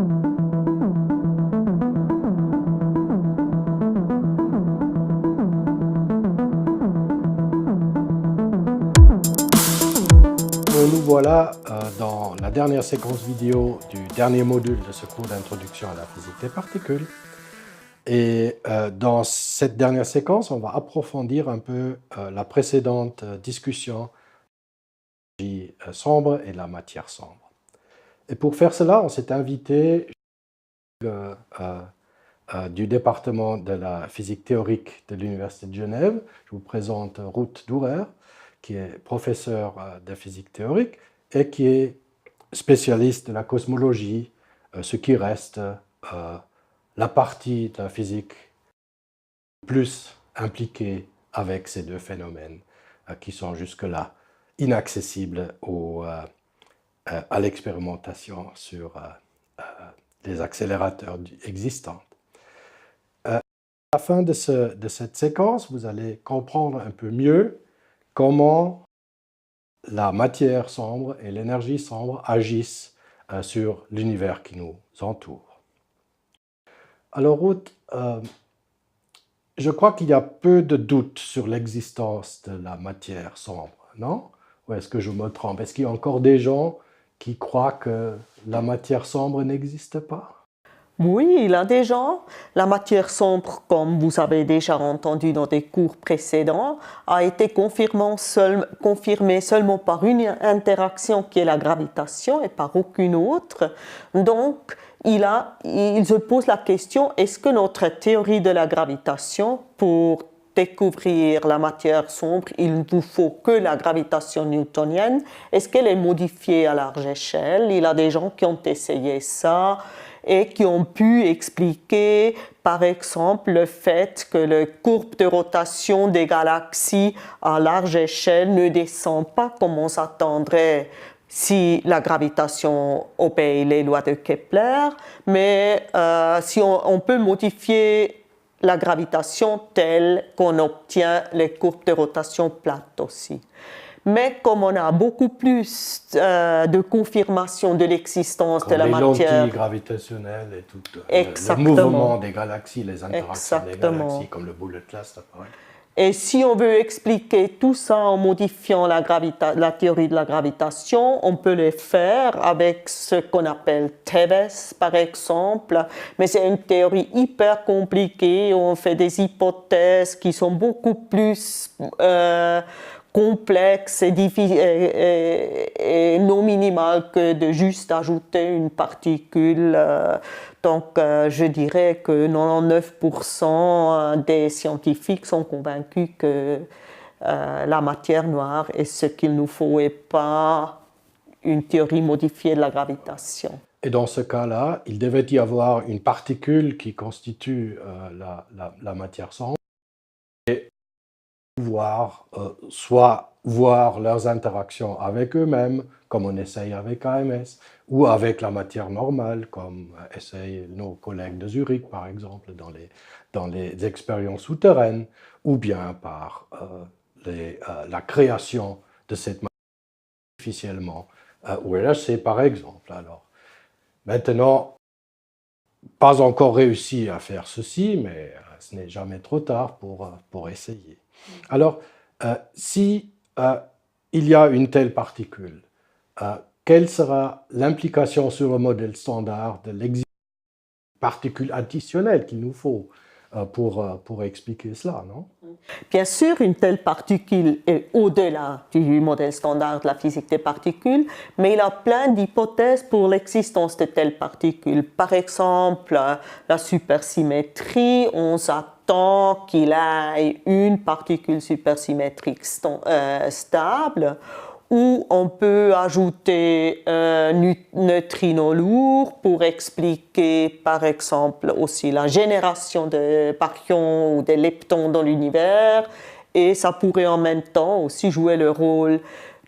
Nous voilà dans la dernière séquence vidéo du dernier module de ce cours d'introduction à la physique des particules. Et dans cette dernière séquence, on va approfondir un peu la précédente discussion de l'énergie sombre et la matière sombre. Et pour faire cela, on s'est invité du département de la physique théorique de l'Université de Genève. Je vous présente Ruth Dürer, qui est professeur de physique théorique et qui est spécialiste de la cosmologie, ce qui reste la partie de la physique plus impliquée avec ces deux phénomènes qui sont jusque-là inaccessibles à l'expérimentation sur les accélérateurs existants. À la fin de cette séquence, vous allez comprendre un peu mieux comment la matière sombre et l'énergie sombre agissent sur l'univers qui nous entoure. Alors Ruth, je crois qu'il y a peu de doute sur l'existence de la matière sombre, non? Ou est-ce que je me trompe? Est-ce qu'il y a encore des gens qui croient que la matière sombre n'existe pas? Oui, il y a des gens. La matière sombre, comme vous avez déjà entendu dans des cours précédents, a été confirmée seulement par une interaction qui est la gravitation et par aucune autre. Donc, il se pose la question, est-ce que notre théorie de la gravitation, pour découvrir la matière sombre, il ne vous faut que la gravitation newtonienne, est-ce qu'elle est modifiée à large échelle? Il y a des gens qui ont essayé ça et qui ont pu expliquer, par exemple, le fait que la courbe de rotation des galaxies à large échelle ne descend pas comme on s'attendrait si la gravitation obéit les lois de Kepler, mais si on peut modifier la gravitation telle qu'on obtient les courbes de rotation plates aussi. Mais comme on a beaucoup plus de confirmation de l'existence de la matière... les lentilles gravitationnelles et tout le mouvement des galaxies, les interactions des galaxies, comme le bullet cluster. Ouais. Et si on veut expliquer tout ça en modifiant la théorie de la gravitation, on peut le faire avec ce qu'on appelle TeVeS, par exemple. Mais c'est une théorie hyper compliquée, où on fait des hypothèses qui sont beaucoup plus... complexe et non minimal que de juste ajouter une particule. Donc, je dirais que 99% des scientifiques sont convaincus que la matière noire est ce qu'il nous faut et pas une théorie modifiée de la gravitation. Et dans ce cas-là, il devait y avoir une particule qui constitue la matière sombre et pouvoir soit voir leurs interactions avec eux-mêmes, comme on essaye avec AMS, ou avec la matière normale, comme essayent nos collègues de Zurich, par exemple, dans les expériences souterraines, ou bien par la création de cette matière artificiellement, ou LHC, par exemple. Alors, maintenant, pas encore réussi à faire ceci, mais ce n'est jamais trop tard pour essayer. Alors, si il y a une telle particule, quelle sera l'implication sur le modèle standard de l'existence de particules additionnelles qu'il nous faut pour expliquer cela, non? Bien sûr, une telle particule est au-delà du modèle standard de la physique des particules, mais il y a plein d'hypothèses pour l'existence de telles particules. Par exemple, la supersymétrie, on s'attend qu'il y ait une particule supersymétrique stable, ou on peut ajouter un neutrino lourd pour expliquer, par exemple, aussi la génération de baryons ou de leptons dans l'univers, et ça pourrait en même temps aussi jouer le rôle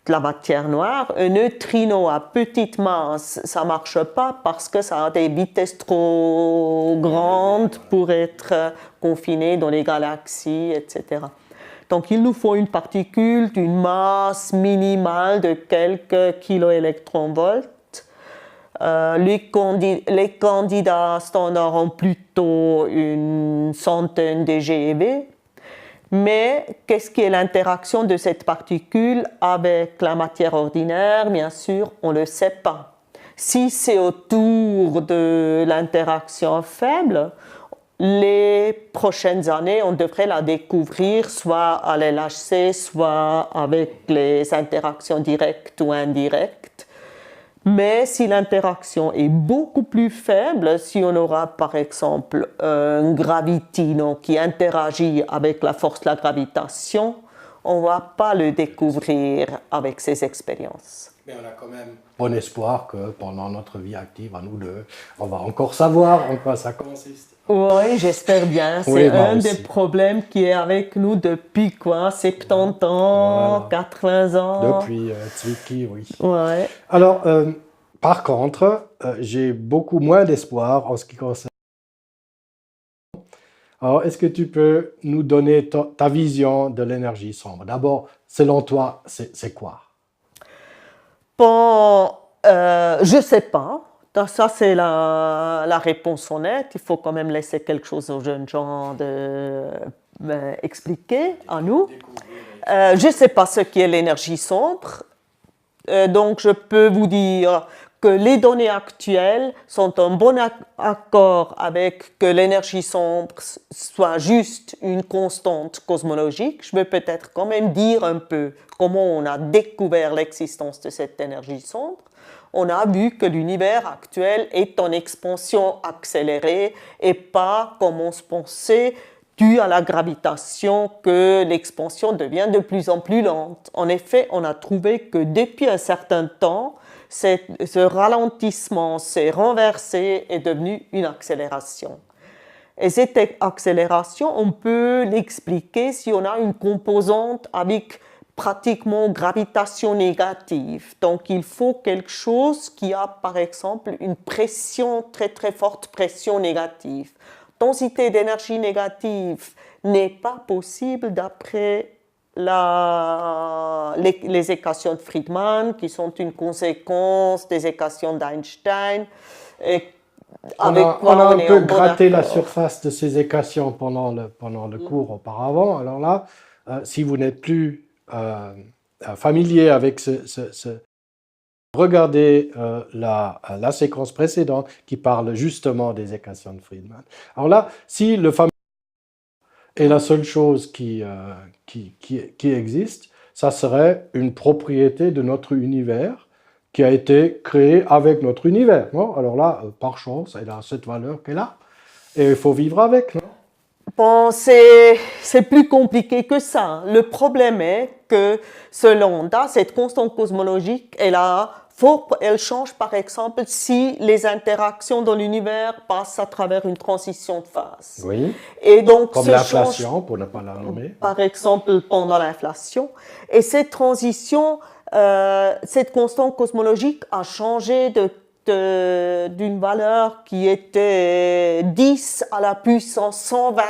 de la matière noire. Un neutrino à petite masse, ça ne marche pas parce que ça a des vitesses trop grandes pour être confiné dans les galaxies, etc. Donc, il nous faut une particule d'une masse minimale de quelques kiloélectronvolts Les candidats standards ont plutôt une centaine de GeV. Mais qu'est-ce qui est l'interaction de cette particule avec la matière ordinaire? Bien sûr, on ne le sait pas. Si c'est autour de l'interaction faible, les prochaines années, on devrait la découvrir soit à l'LHC, soit avec les interactions directes ou indirectes. Mais si l'interaction est beaucoup plus faible, si on aura par exemple un gravity qui interagit avec la force de la gravitation, on ne va pas le découvrir avec ces expériences. Mais on a quand même bon espoir que pendant notre vie active, à nous deux, on va encore savoir en quoi ça consiste. Oui, j'espère bien. C'est oui, un des problèmes qui est avec nous depuis 70 ans, voilà. 80 ans. Depuis Zwicky, oui. Ouais. Alors, par contre, j'ai beaucoup moins d'espoir en ce qui concerne. Alors, est-ce que tu peux nous donner ta vision de l'énergie sombre? D'abord, selon toi, c'est quoi? Bon, je ne sais pas. Ça, c'est la réponse honnête. Il faut quand même laisser quelque chose aux jeunes gens d'expliquer à nous. Je ne sais pas ce qu'est l'énergie sombre. Donc, je peux vous dire que les données actuelles sont en bon accord avec que l'énergie sombre soit juste une constante cosmologique. Je veux peut-être quand même dire un peu comment on a découvert l'existence de cette énergie sombre. On a vu que l'univers actuel est en expansion accélérée et pas, comme on se pensait, dû à la gravitation, que l'expansion devient de plus en plus lente. En effet, on a trouvé que depuis un certain temps, ce ralentissement s'est renversé et est devenu une accélération. Et cette accélération, on peut l'expliquer si on a une composante avec pratiquement gravitation négative. Donc, il faut quelque chose qui a, par exemple, une pression, très très forte pression négative. Densité d'énergie négative n'est pas possible d'après les équations de Friedmann, qui sont une conséquence des équations d'Einstein. On a un peu gratté la surface de ces équations pendant le cours auparavant. Alors là, si vous n'êtes plus familier avec regardez la séquence précédente qui parle justement des équations de Friedmann. Alors là, si le fameux est la seule chose qui existe, ça serait une propriété de notre univers qui a été créée avec notre univers. Non? Alors là, par chance, elle a cette valeur qu'elle a et il faut vivre avec. Non? Bon, c'est plus compliqué que ça. Le problème est que ce lambda, cette constante cosmologique, elle change par exemple si les interactions dans l'univers passent à travers une transition de phase. Oui. Et donc, comme l'inflation, pour ne pas la nommer. Par exemple, pendant l'inflation. Et cette transition, cette constante cosmologique a changé d'une valeur qui était 10 à la puissance 120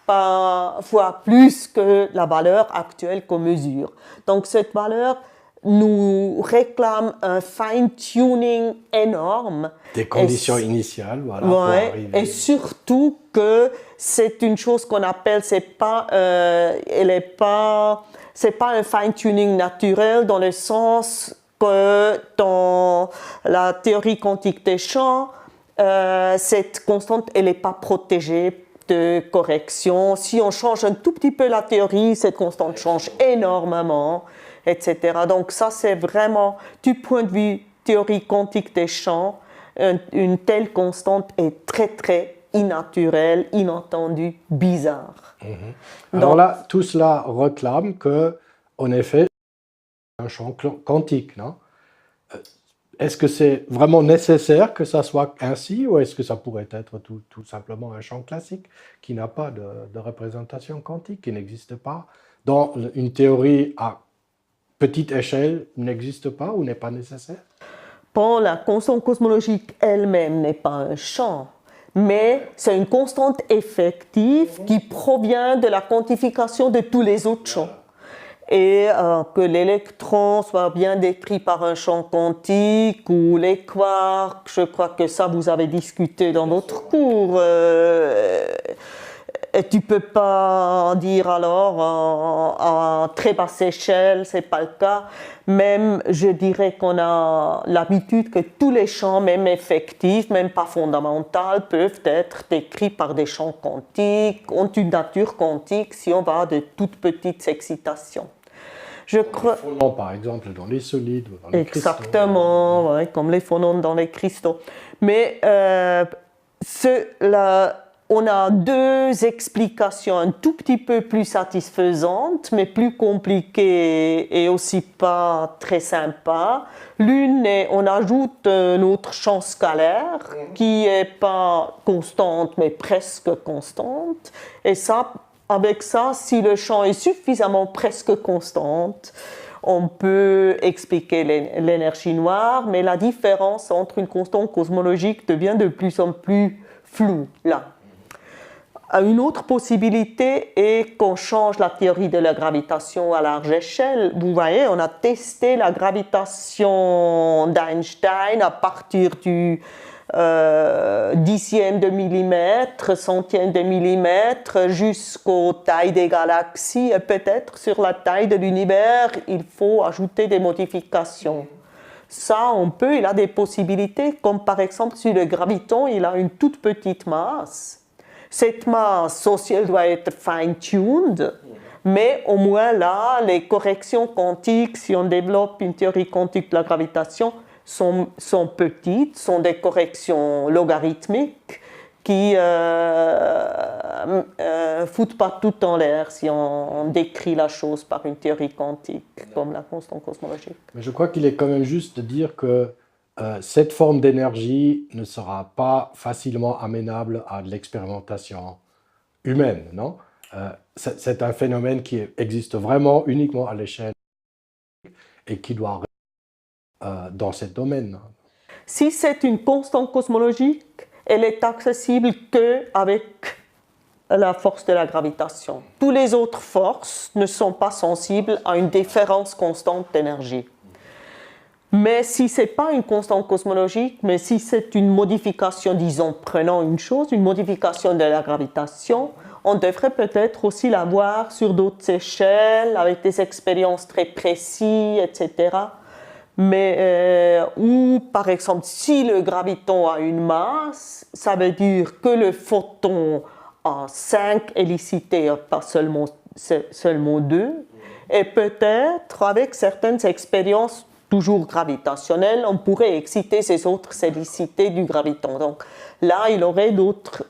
fois plus que la valeur actuelle qu'on mesure. Donc cette valeur nous réclame un fine-tuning énorme. Des conditions initiales, voilà, ouais, pour arriver. Et surtout que c'est une chose qu'on appelle, c'est pas un fine-tuning naturel dans le sens que dans la théorie quantique des champs, cette constante, elle n'est pas protégée de correction. Si on change un tout petit peu la théorie, cette constante change énormément, etc. Donc ça, c'est vraiment, du point de vue théorie quantique des champs, une telle constante est très, très innaturelle, inattendue, bizarre. Mm-hmm. Alors là, tout cela réclame qu'en effet, un champ quantique, non? Est-ce que c'est vraiment nécessaire que ça soit ainsi ou est-ce que ça pourrait être tout simplement un champ classique qui n'a pas de représentation quantique, qui n'existe pas, dans une théorie à petite échelle n'existe pas ou n'est pas nécessaire? Bon, la constante cosmologique elle-même n'est pas un champ, mais c'est une constante effective qui provient de la quantification de tous les autres champs. et que l'électron soit bien décrit par un champ quantique ou les quarks. Je crois que ça vous avez discuté dans votre cours. Et tu peux pas dire alors à très basse échelle, c'est pas le cas. Même, je dirais qu'on a l'habitude que tous les champs, même effectifs, même pas fondamentaux, peuvent être décrits par des champs quantiques, ont une nature quantique si on va à de toutes petites excitations. Je crois... Les phonons, par exemple, dans les solides ou dans les cristaux. Exactement, ouais, comme les phonons dans les cristaux. Mais on a deux explications un tout petit peu plus satisfaisantes, mais plus compliquées et aussi pas très sympas. L'une, on ajoute un autre champ scalaire qui n'est pas constante, mais presque constante. Et ça, avec ça, si le champ est suffisamment presque constante, on peut expliquer l'énergie noire, mais la différence entre une constante cosmologique devient de plus en plus floue là. Une autre possibilité est qu'on change la théorie de la gravitation à large échelle. Vous voyez, on a testé la gravitation d'Einstein à partir du dixième de millimètre, centième de millimètre, jusqu'aux tailles des galaxies. Et peut-être sur la taille de l'univers, il faut ajouter des modifications. Ça, on peut, il a des possibilités, comme par exemple sur le graviton, il a une toute petite masse. Cette masse, aussi, elle doit être fine-tuned, mais au moins là, les corrections quantiques, si on développe une théorie quantique de la gravitation, sont petites, sont des corrections logarithmiques qui foutent pas tout en l'air si on décrit la chose par une théorie quantique, comme la constante cosmologique. Mais je crois qu'il est quand même juste de dire que cette forme d'énergie ne sera pas facilement amenable à de l'expérimentation humaine, non? C'est un phénomène qui existe vraiment uniquement à l'échelle et qui doit dans ce domaine. Si c'est une constante cosmologique, elle est accessible qu'avec la force de la gravitation. Toutes les autres forces ne sont pas sensibles à une différence constante d'énergie. Mais si ce n'est pas une constante cosmologique, mais si c'est une modification, disons, prenons une chose, une modification de la gravitation, on devrait peut-être aussi la voir sur d'autres échelles, avec des expériences très précises, etc. Mais ou, par exemple, si le graviton a une masse, ça veut dire que le photon a 5 hélicités, pas seulement 2, et peut-être, avec certaines expériences toujours gravitationnelles, on pourrait exciter ces autres hélicités du graviton. Donc là, il aurait d'autres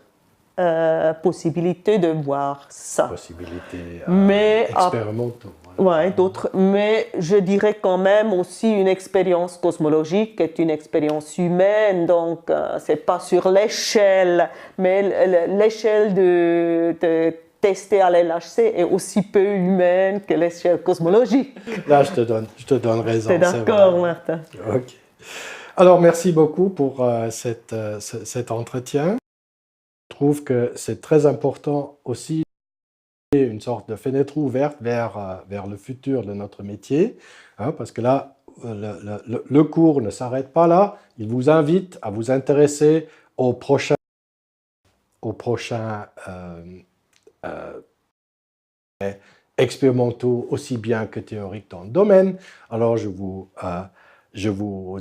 possibilités de voir ça. Possibilités mais expérimentaux. Ouais, d'autres. Mais je dirais quand même aussi une expérience cosmologique est une expérience humaine, donc c'est pas sur l'échelle, mais l'échelle de tester à l'LHC est aussi peu humaine que l'échelle cosmologique. Là, je te donne raison. T'es d'accord, Martin? Ok. Alors, merci beaucoup pour cet entretien. Je trouve que c'est très important aussi une sorte de fenêtre ouverte vers le futur de notre métier, hein, parce que là, le cours ne s'arrête pas là. Il vous invite à vous intéresser aux prochains expérimentaux aussi bien que théoriques dans le domaine. Alors, je vous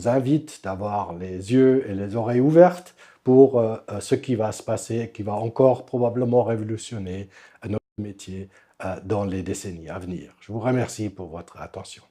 invite d'avoir les yeux et les oreilles ouvertes pour ce qui va se passer, qui va encore probablement révolutionner notre métier dans les décennies à venir. Je vous remercie pour votre attention.